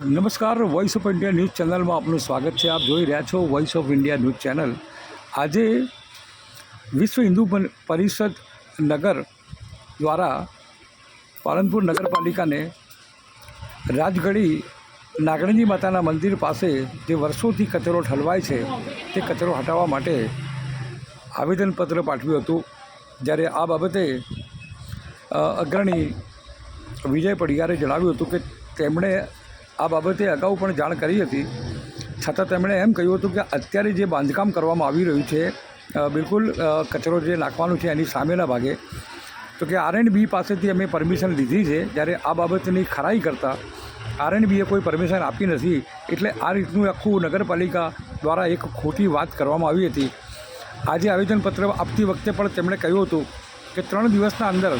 નમસ્કાર, voice of India news ચેનલમાં આપનું સ્વાગત છે. આપ જોઈ રહ્યા છો voice of India news channel. આજે વિશ્વ હિન્દુ પરિષદ નગર દ્વારા પાલનપુર નગરપાલિકાને રાજગઢી નાગણજી માતાના મંદિર પાસે જે વર્ષોથી કચરો ઠલવાય છે તે કચરો હટાવવા માટે આવેદનપત્ર પાઠવ્યું હતું. જ્યારે આ બાબતે અગ્રણી વિજય પડિયારે જણાવ્યું હતું કે તેમણે આ બાબતે અગાઉ પણ જાણ કરી હતી, છતાં તેમણે એમ કહ્યું હતું કે અત્યારે જે બાંધકામ કરવામાં આવી રહ્યું છે બિલકુલ કચરો જે નાખવાનું છે એની સામેના ભાગે, તો કે R&B પાસેથી અમે પરમિશન લીધી છે. જ્યારે આ બાબતની ખરાઈ કરતાં R&Bએ કોઈ પરમિશન આપી નથી, એટલે આ રીતનું આખું નગરપાલિકા દ્વારા એક ખોટી વાત કરવામાં આવી હતી. આજે આવેદનપત્ર આપતી વખતે પણ તેમણે કહ્યું હતું કે 3 દિવસના અંદર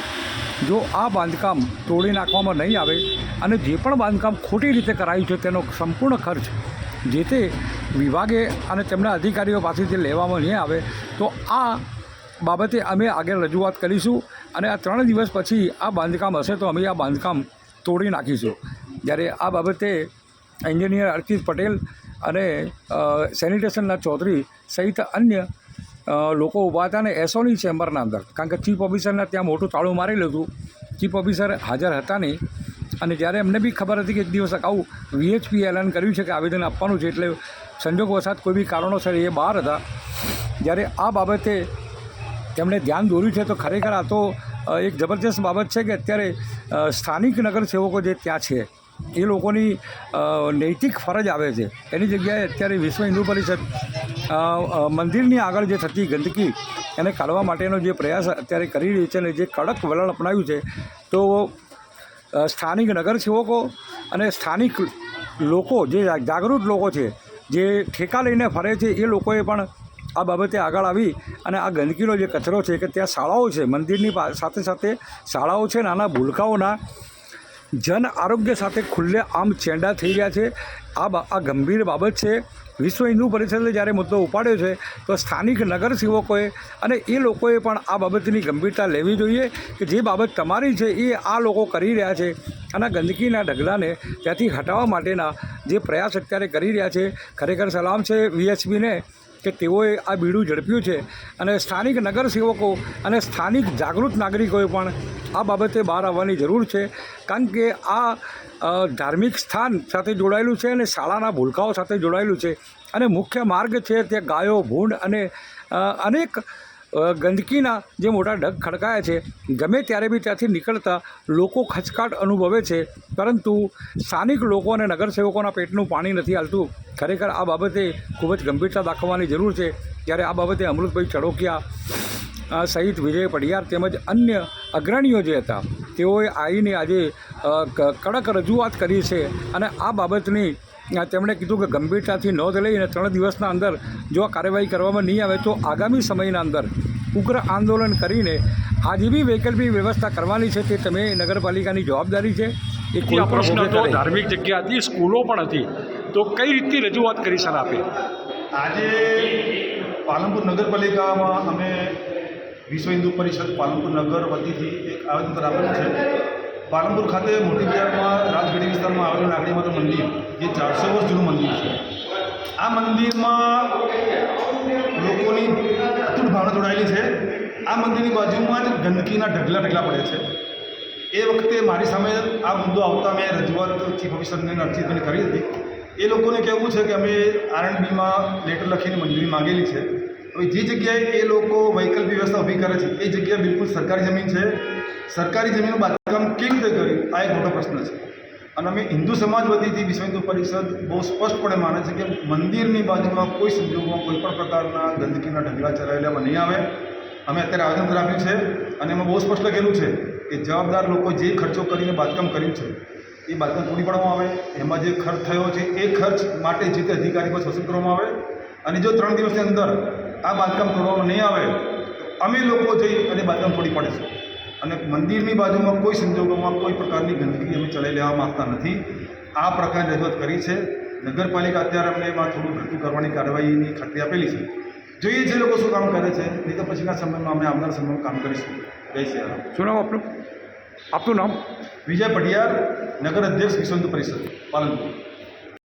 જો આ બાંધકામ તોડી નાખવામાં નહીં આવે અને જે પણ બાંધકામ ખોટી રીતે કરાયું છે તેનો સંપૂર્ણ ખર્ચ જે તે વિભાગે અને તેમના અધિકારીઓ પાસેથી લેવામાં નહીં આવે તો આ બાબતે અમે આગળ રજૂઆત કરીશું અને આ 3 દિવસ પછી આ બાંધકામ હશે તો અમે આ બાંધકામ તોડી નાખીશું. જ્યારે આ બાબતે એન્જિનિયર અર્ચિત પટેલ અને સેનિટેશનના ચૌધરી સહિત અન્ય લોકો ઊભા હતા અને એસઓની ચેમ્બરના અંદર, કારણ કે ચીફ ઓફિસરના ત્યાં મોટું તાળું મારેલું હતું, ચીફ ઓફિસર હાજર હતા નહીં. અને જ્યારે એમને બી ખબર હતી કે એક દિવસ અગાઉ VHPએ એલાન કર્યું છે કે આવેદન આપવાનું છે, એટલે સંજોગવશાત કોઈ બી કારણોસર એ બહાર હતા. જ્યારે આ બાબતે તેમણે ધ્યાન દોર્યું છે તો ખરેખર આ તો એક જબરજસ્ત બાબત છે કે અત્યારે સ્થાનિક નગરસેવકો જે ત્યાં છે એ લોકોની નૈતિક ફરજ આવે છે. એની જગ્યાએ અત્યારે વિશ્વ હિન્દુ પરિષદ મંદિરની આગળ જે થતી ગંદકી એને કાઢવા માટેનો જે પ્રયાસ અત્યારે કરી રહી છે અને જે કડક વલણ અપનાવ્યું છે, તો સ્થાનિક નગરસેવકો અને સ્થાનિક લોકો જે જાગૃત લોકો છે જે ઠેકા લઈને ફરે છે એ લોકોએ પણ આ બાબતે આગળ આવી અને આ ગંદકીનો જે કચરો છે કે ત્યાં શાળાઓ છે, મંદિરની સાથે સાથે શાળાઓ છે, નાના ભૂલકાઓના જન આરોગ્ય સાથે ખુલ્લે આમ ચેંડા થઈ રહ્યા છે. આ ગંભીર બાબત છે. વિશ્વ હિન્દુ પરિષદે જ્યારે મુદ્દો ઉપાડ્યો છે તો સ્થાનિક નગરસેવકોએ અને એ લોકોએ પણ આ બાબતની ગંભીરતા લેવી જોઈએ કે જે બાબત તમારી છે એ આ લોકો કરી રહ્યા છે અને ગંદકીના ઢગલાને ત્યાંથી હટાવવા માટેના જે પ્રયાસ અત્યારે કરી રહ્યા છે. ખરેખર સલામ છે VHPને કે તેઓએ આ બીડું ઝડપ્યું છે અને સ્થાનિક નગરસેવકો અને સ્થાનિક જાગૃત નાગરિકોએ પણ આ બાબતે બહાર આવવાની જરૂર છે, કારણ કે આ ધાર્મિક સ્થાન સાથે જોડાયેલું છે અને શાળાના ભૂલકાઓ સાથે જોડાયેલું છે અને મુખ્ય માર્ગ છે ત્યાં ગાયો, ભૂંડ અને અનેક ગંદકીના જે મોટા ઢગ ખડકાયા છે. ગમે ત્યારે બી ત્યાંથી નીકળતા લોકો ખચકાટ અનુભવે છે, પરંતુ સ્થાનિક લોકો અને નગરસેવકોના પેટનું પાણી નથી હાલતું. ખરેખર આ બાબતે ખૂબ જ ગંભીરતા દાખવવાની જરૂર છે. જ્યારે આ બાબતે અમૃતભાઈ ચડોકિયા સહિત વિજય પડિયાર તેમજ અન્ય અગ્રણીઓ જે હતા તેઓએ આવીને આજે કડક રજૂઆત કરી છે અને આ બાબતની તેમણે કીધું કે ગંભીરતાથી નોંધ લઈને 3 દિવસના અંદર જો આ કાર્યવાહી કરવામાં નહીં આવે તો આગામી સમયના અંદર ઉગ્ર આંદોલન કરીને આ જે બી વૈકલ્પિક વ્યવસ્થા કરવાની છે તે તમે નગરપાલિકાની જવાબદારી છે. એ કોઈ પ્રશ્ન હતો, ધાર્મિક જગ્યા હતી, સ્કૂલો પણ હતી, તો કઈ રીતની રજૂઆત કરી સર આપે? આજે પાલનપુર નગરપાલિકામાં અમે વિશ્વ હિન્દુ પરિષદ પાલનપુર નગર વતીથી એક આવેદનપત્ર આપેલું છે. પાલનપુર ખાતે મોટી બજારમાં રાજગઢી વિસ્તારમાં આવેલું નાગણી માતા મંદિર જે 400 વર્ષ જૂનું મંદિર છે. આ મંદિરમાં લોકોની અતૂટ ભાવના જોડાયેલી છે. આ મંદિરની બાજુમાં જ ગંદકીના ઢગલા પડે છે. એ વખતે મારી સામે આ મુદ્દો આવતા મેં રજૂઆત ચીફ ઓફિસરને અર્ચિતભાઈને કરી હતી. એ લોકોને કહેવું છે કે અમે R&Bમાં લેટર લખીને મંજૂરી માંગેલી છે. હવે જે જગ્યાએ એ લોકો વૈકલ્પિક વ્યવસ્થા ઊભી કરે છે એ જગ્યા બિલકુલ સરકારી જમીન છે. સરકારી જમીનનું બાંધકામ કેવી રીતે કર્યું આ એક મોટો પ્રશ્ન છે. અને અમે હિન્દુ સમાજ વતીથી વિશ્વ હિન્દુ પરિષદ બહુ સ્પષ્ટપણે માને છે કે મંદિરની બાજુમાં કોઈ સંજોગોમાં કોઈ પણ પ્રકારના ગંદકીના ઢગલા ચલાવેલામાં નહીં આવે. અમે અત્યારે આવેદનપત્ર આપ્યું છે અને એમાં બહુ સ્પષ્ટ લખેલું છે કે જવાબદાર લોકો જે ખર્ચો કરીને બાંધકામ કર્યું છે એ બાંધકામ તોડી પાડવામાં આવે. એમાં જે ખર્ચ થયો છે એ ખર્ચ માટે જે તે અધિકારી પર શોષણ કરવામાં આવે અને જો 3 દિવસની અંદર આ બાંધકામ તોડવામાં નહીં આવે તો અમે લોકો જઈ અને બાંધકામ તોડી પાડીશું. અને મંદિરની બાજુમાં કોઈ સંજોગોમાં કોઈ પ્રકારની ગંદકી અમે ચલાવી લેવા માગતા નથી. આ પ્રકારની રજૂઆત કરી છે. નગરપાલિકા અત્યારે અમને એમાં થોડું ઘટતું કરવાની કાર્યવાહીની ખાતરી આપેલી છે. જોઈએ જે લોકો શું કામ કરે છે, નહીં તો પછીના સમયમાં અમે આવનાર સમયમાં કામ કરીશું. જય શ્રી રામ. શું નામ આપણું? આપનું નામ? વિજય પઢિયાર, નગર અધ્યક્ષ વિશ્વ હિન્દુ પરિષદ પાલનપુર.